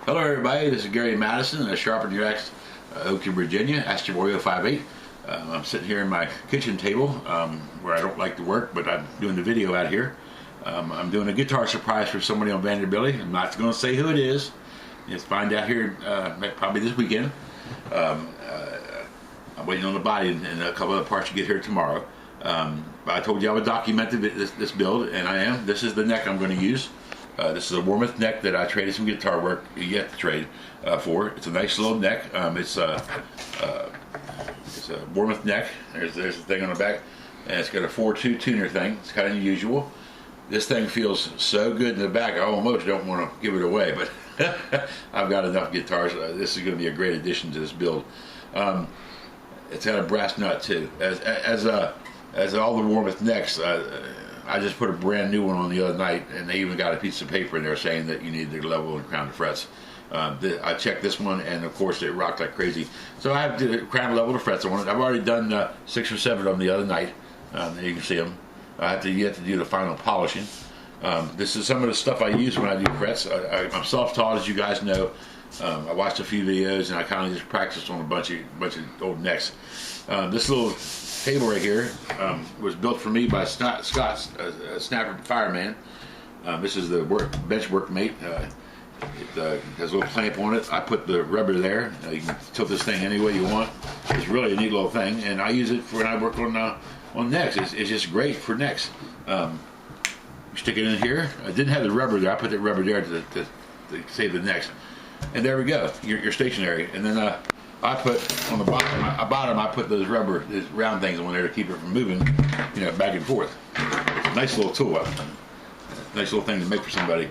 Hello everybody, this is Gary Madison at Sharpen Your Axe, Oakland, Virginia, Astoria 58. I'm sitting here in my kitchen table where I don't like to work, but I'm doing the video out here. I'm doing a guitar surprise for somebody on Vanderbilly. I'm not going to say who it is. You'll find out here probably this weekend. I'm waiting on the body and a couple of parts to get here tomorrow. I told you I would document this build, and I am. This is the neck I'm going to use. This is a Warmoth neck that I traded some guitar work yet to trade for. It's a nice little neck. It's a Warmoth neck. There's the thing on the back, and it's got a 4-2 tuner thing. It's kind of unusual. This thing feels so good in the back. I almost don't want to give it away, but I've got enough guitars. This is going to be a great addition to this build. It's got a brass nut too. As all the Warmoth necks. I just put a brand new one on the other night, and they even got a piece of paper in there saying that you need to level and crown the frets. I checked this one, and of course it rocked like crazy. So I have to crown level the frets on it. I've already done 6 or 7 of them the other night. You can see them. I have yet to do the final polishing. This is some of the stuff I use when I do frets. I'm self-taught, as you guys know. I watched a few videos, and I kind of just practiced on a bunch of old necks. This little table right here was built for me by Scott, Snapper Fireman. This is the bench workmate. It has a little clamp on it. I put the rubber there. You can tilt this thing any way you want. It's really a neat little thing, and I use it for when I work on necks. It's just great for necks. Stick it in here. I didn't have the rubber there. I put the rubber there to save the necks. And there we go. You're stationary. And then I put on the bottom. I put those round things on there to keep it from moving, back and forth. It's a nice little tool. Nice little thing to make for somebody.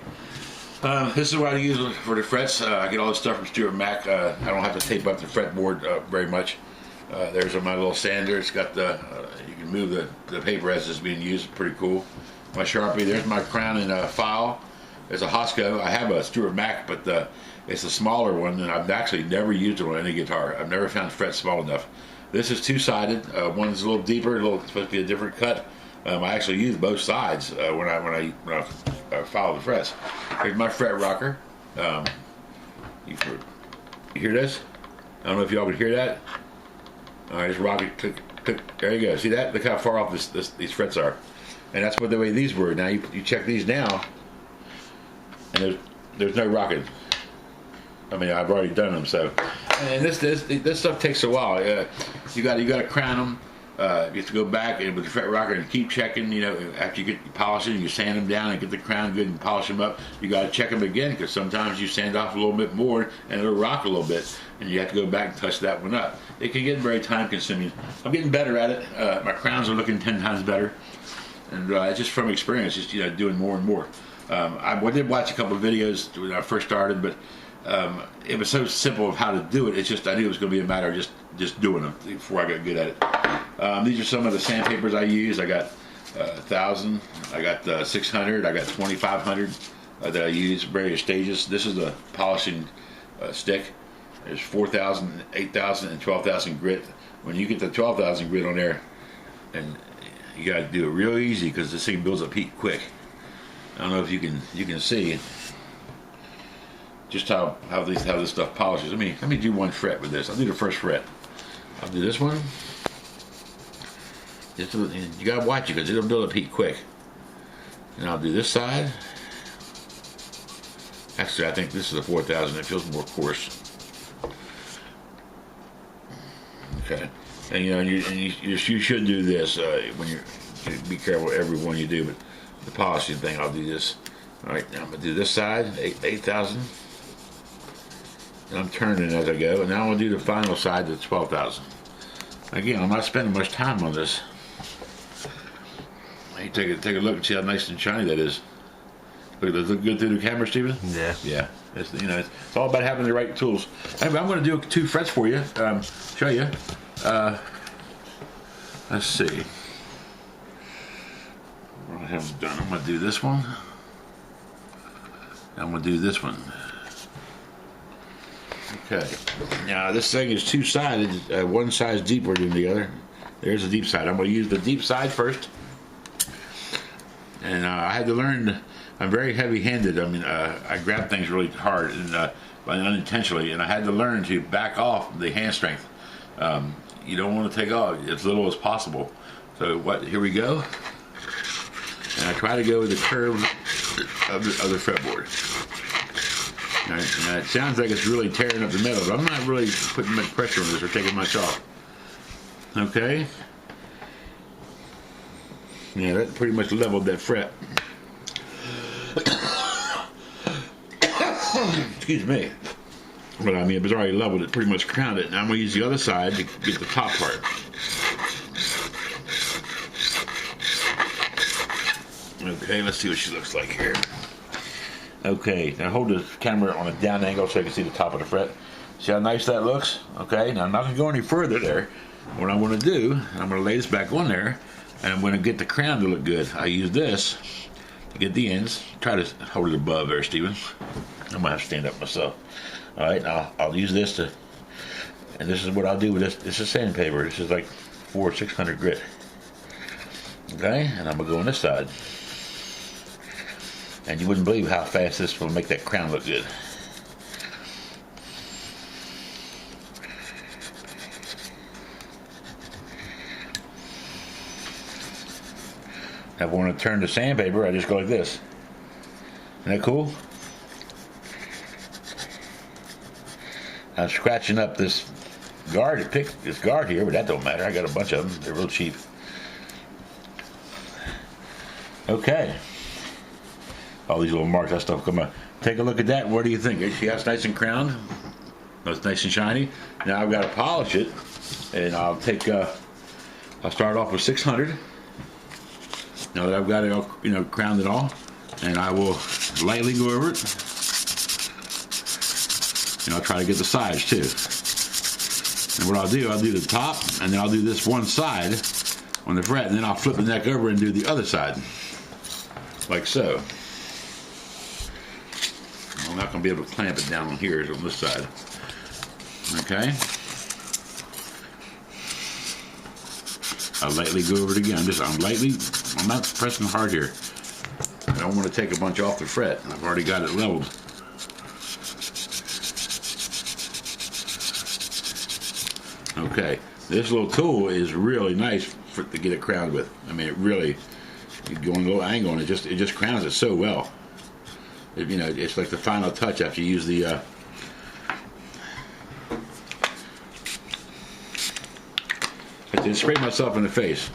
This is what I use for the frets. I get all this stuff from Stuart Mac. I don't have to tape up the fretboard very much. There's my little sander. It's got you can move the paper as it's being used. Pretty cool. My Sharpie. There's my crown and file. There's a Hosco. I have a Stuart Mac, but it's a smaller one, and I've actually never used it on any guitar. I've never found fret small enough. This is two-sided. One's a little deeper, it's supposed to be a different cut. I actually use both sides when I file the frets. Here's my fret rocker. You hear this? I don't know if y'all can hear that. All right, just rock it. Click, click. There you go. See that? Look how far off these frets are. And that's what the way these were. Now you check these now, and there's no rocking. I mean, I've already done them, so. And this stuff takes a while. You got to crown them. You have to go back and with the fret rocker and keep checking. After you get polishing, you sand them down and get the crown good and polish them up. You got to check them again because sometimes you sand off a little bit more and it'll rock a little bit, and you have to go back and touch that one up. It can get very time consuming. I'm getting better at it. My crowns are looking 10 times better, and it's just from experience, just doing more and more. I did watch a couple of videos when I first started, but it was so simple of how to do it. It's just I knew it was going to be a matter of just doing them before I got good at it. These are some of the sandpapers I use. I got 1,000, I got 600, I got 2,500 that I use various stages. This is a polishing stick. There's 4,000, 8,000, and 12,000 grit. When you get the 12,000 grit on there, and you got to do it real easy because this thing builds up heat quick. I don't know if you can see just how this stuff polishes. Let me do one fret with this. I'll do the first fret. I'll do this one. You gotta watch it because it'll build up heat quick. And I'll do this side. Actually, I think this is a 4,000. It feels more coarse. Okay. And you should do this when you be careful every one you do, but the polishing thing, I'll do this. All right, now I'm gonna do this side, 8,000. And I'm turning as I go, and now I'm gonna do the final side to 12,000. Again, I'm not spending much time on this. Hey, take a look and see how nice and shiny that is. Look, does it look good through the camera, Steven? Yeah. Yeah. It's all about having the right tools. Anyway, I'm going to do 2 frets for you. Show you. Let's see. What I haven't done. I'm going to do this one. I'm going to do this one. Okay. Now this thing is two-sided. One side's deeper than the other. There's the deep side. I'm going to use the deep side first. And I had to learn I'm very heavy-handed. I mean, I grab things really hard and unintentionally, and I had to learn to back off the hand strength. You don't want to take off as little as possible. So here we go. And I try to go with the curve of the fretboard. Now it sounds like it's really tearing up the metal, but I'm not really putting much pressure on this or taking much off. Okay. Yeah, that pretty much leveled that fret. Excuse me. But I mean, it was already leveled, it pretty much crowned it. Now I'm going to use the other side to get the top part. Okay, let's see what she looks like here. Okay, now hold the camera on a down angle so I can see the top of the fret. See how nice that looks? Okay, now I'm not going to go any further there. What I'm going to do, I'm going to lay this back on there, and I'm going to get the crown to look good. I use this to get the ends. Try to hold it above there, Steven. I'm going to have to stand up myself. Alright, now I'll use this to, and this is what I'll do with this. This is sandpaper. This is like 400 or 600 grit. Okay, and I'm going to go on this side. And you wouldn't believe how fast this will make that crown look good. Now if I want to turn the sandpaper, I just go like this. Isn't that cool? I'm scratching up this guard to pick this guard here, but that don't matter. I got a bunch of them. They're real cheap. Okay. All these little marks, that stuff come out. Take a look at that. What do you think? See how it's nice and crowned? It's nice and shiny. Now I've got to polish it, and I'll start off with 600. Now that I've got it all, crowned it all, and I will lightly go over it. And I'll try to get the sides too. And what I'll do the top, and then I'll do this one side on the fret, and then I'll flip the neck over and do the other side, like so. I'm not going to be able to clamp it down on here, on this side. Okay. I'll lightly go over it again. I'm not pressing hard here. I don't want to take a bunch off the fret. I've already got it leveled. Okay. This little tool is really nice to get it crowned with. I mean, it really, you go on a little angle and it just crowns it so well. It's like the final touch after you use the I just sprayed myself in the face.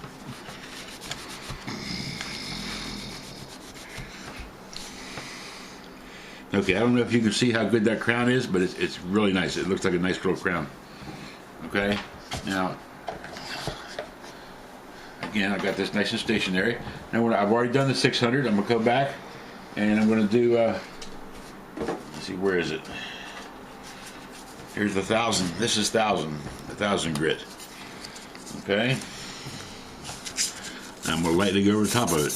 Okay, I don't know if you can see how good that crown is, but it's really nice. It looks like a nice little crown. Okay, now again, I got this nice and stationary. Now I've already done the 600. I'm gonna come back. And I'm going to do, let's see, where is it? Here's the 1000. This is 1000 grit. Okay. I'm going to lightly go over the top of it.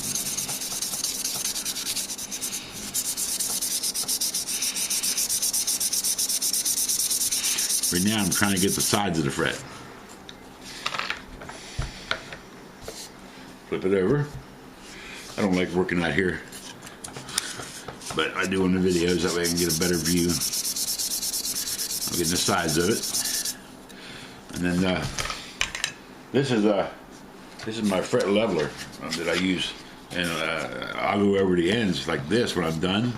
Right now I'm trying to get the sides of the fret. Flip it over. I don't like working out here, but I do in the videos, that way I can get a better view. I'm getting the sides of it. And then this is my fret leveler that I use, and I'll go over the ends like this when I'm done.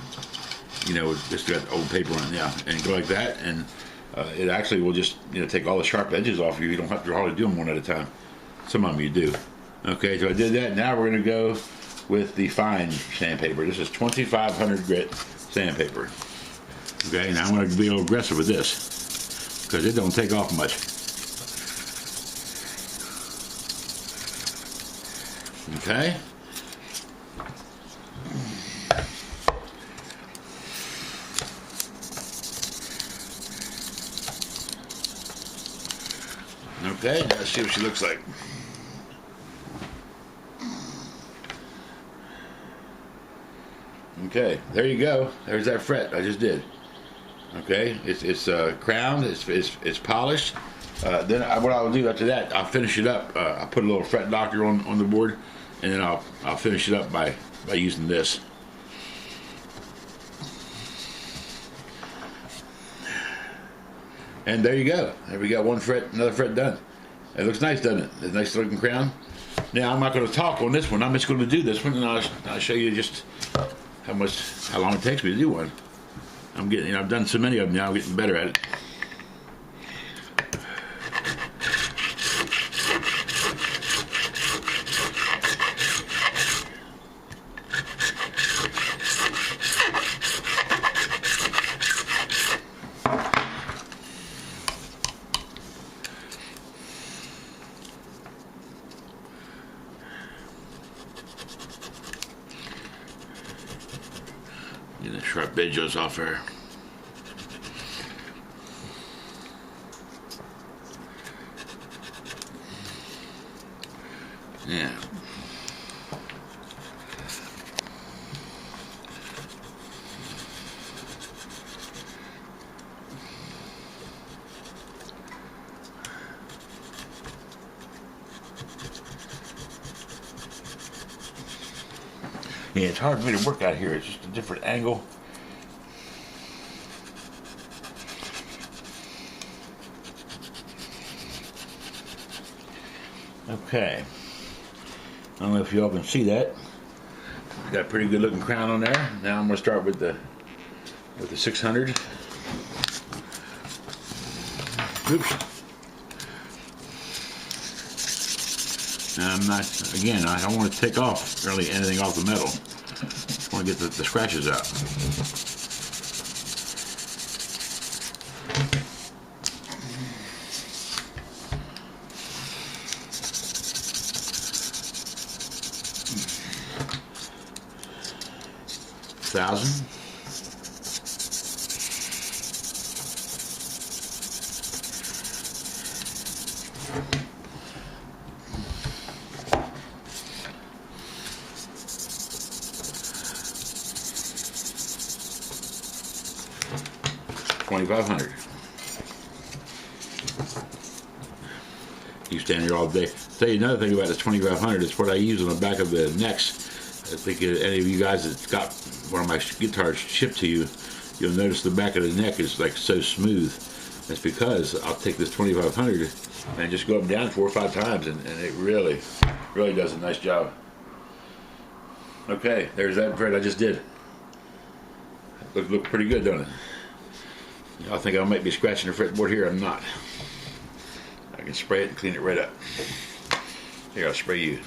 Just got old paper on it, yeah, and go like that, and it actually will just take all the sharp edges off you. You don't have to hardly do them one at a time. Some of them you do. Okay, so I did that. Now we're going to go with the fine sandpaper. This is 2500 grit sandpaper. Okay, now I'm going to be a little aggressive with this because it don't take off much. Okay. Okay, now let's see what she looks like. Okay, there you go. There's that fret I just did. Okay, it's crowned. It's polished. Then what I'll do after that, I'll finish it up. I'll put a little fret doctor on the board, and then I'll finish it up by using this. And there you go. There we got one fret, another fret done. It looks nice, doesn't it? It's a nice looking crown. Now I'm not going to talk on this one. I'm just going to do this one, and I'll show you just how long it takes me to do one. I'm getting, I've done so many of them now. I'm getting better at it. Get the sharp edges off her. Yeah. Yeah, it's hard for me to work out here. It's just a different angle. Okay. I don't know if y'all can see that. Got a pretty good looking crown on there. Now I'm going to start with the 600. Oops. Now I'm not, again, I don't want to take off really anything off the metal. I want to get the scratches out. $1,000. $2,500. You stand here all day. I'll tell you another thing about the 2,500 is what I use on the back of the necks. I think any of you guys that's got one of my guitars shipped to you, you'll notice the back of the neck is like so smooth. That's because I'll take this 2,500 and just go up and down 4 or 5 times, and it really does a nice job. Okay, there's that fret I just did. Look pretty good, don't it? I think I might be scratching the fretboard here. I'm not. I can spray it and clean it right up. Here, I'll spray you.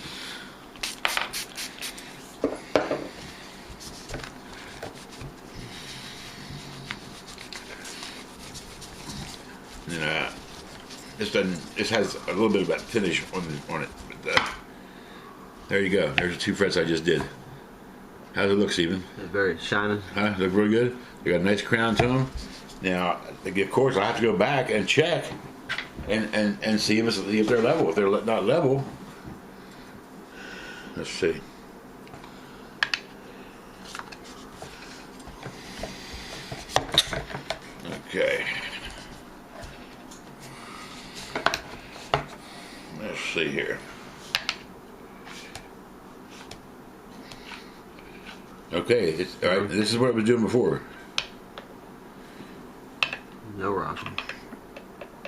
And this has a little bit of that finish on it. But, there you go. There's the 2 frets I just did. How's it look, Stephen? It's very shining. Huh? Look really good. They got a nice crown to them. Now, of course, I have to go back and check and see if they're level. If they're not level, let's see. Okay. Let's see here. Okay, it's all right. This is what I was doing before. No rocking.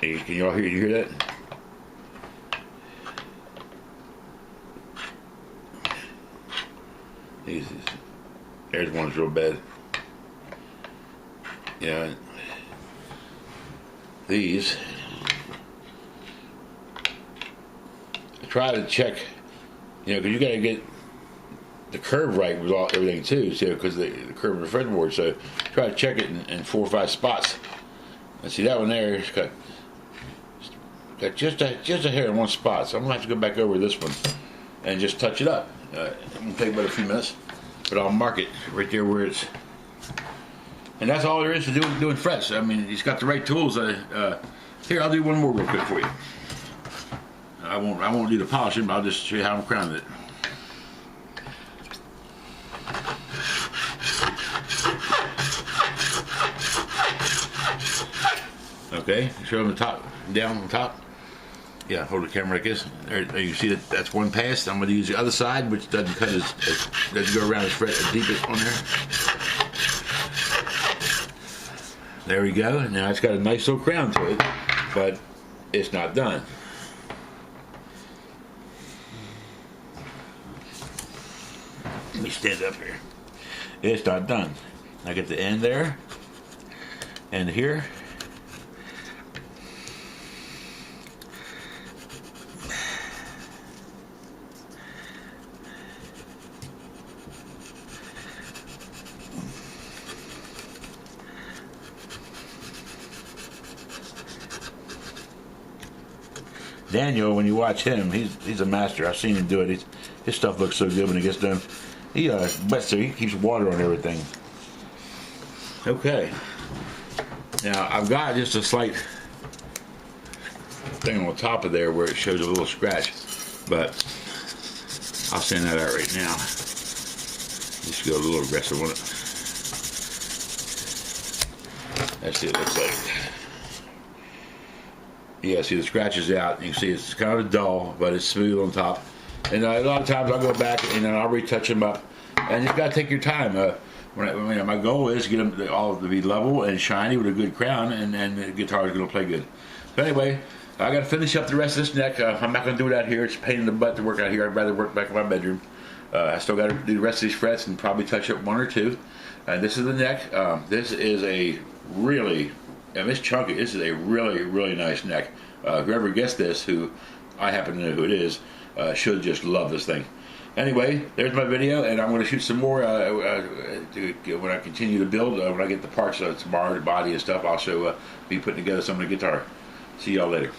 Hey, can y'all hear that? There's one's real bad. Yeah. These. I try to check, because you got to get the curve right with everything too, because the curve of the fretboard. So try to check it in 4 or 5 spots. And see that one there, it's got just a hair in one spot. So I'm gonna have to go back over this one and just touch it up. It won't take about a few minutes, but I'll mark it right there where it's. And that's all there is to doing frets. I mean, he's got the right tools. Here, I'll do one more real quick for you. I won't do the polishing, but I'll just show you how I'm crowning it. Okay, show them the top, down on top. Yeah, hold the camera like this. There you see that that's one pass. I'm going to use the other side, which doesn't cut doesn't go around as deep as on there. There we go. Now it's got a nice little crown to it, but it's not done. Let me stand up here. It's not done. I get the end there, and here. Daniel, when you watch him, he's a master. I've seen him do it. His stuff looks so good when it gets done. He keeps water on everything. Okay. Now I've got just a slight thing on top of there where it shows a little scratch, but I'll sand that out right now. Just go a little aggressive on it. That's what it looks like. Yeah, see the scratches out. You can see it's kind of dull, but it's smooth on top. And a lot of times I'll go back and then I'll retouch them up. And you got to take your time. My goal is to get them all to be level and shiny with a good crown, and the guitar is going to play good. But anyway, I got to finish up the rest of this neck. I'm not going to do it out here. It's a pain in the butt to work out here. I'd rather work back in my bedroom. I still got to do the rest of these frets and probably touch up one or two. And this is the neck. This is a really, and it's chunky. This is a really, really nice neck. Whoever gets this, who I happen to know who it is, should just love this thing. Anyway, there's my video, and I'm going to shoot some more when I continue to build. When I get the parts tomorrow, the body and stuff, I'll also be putting together some of the guitar. See y'all later.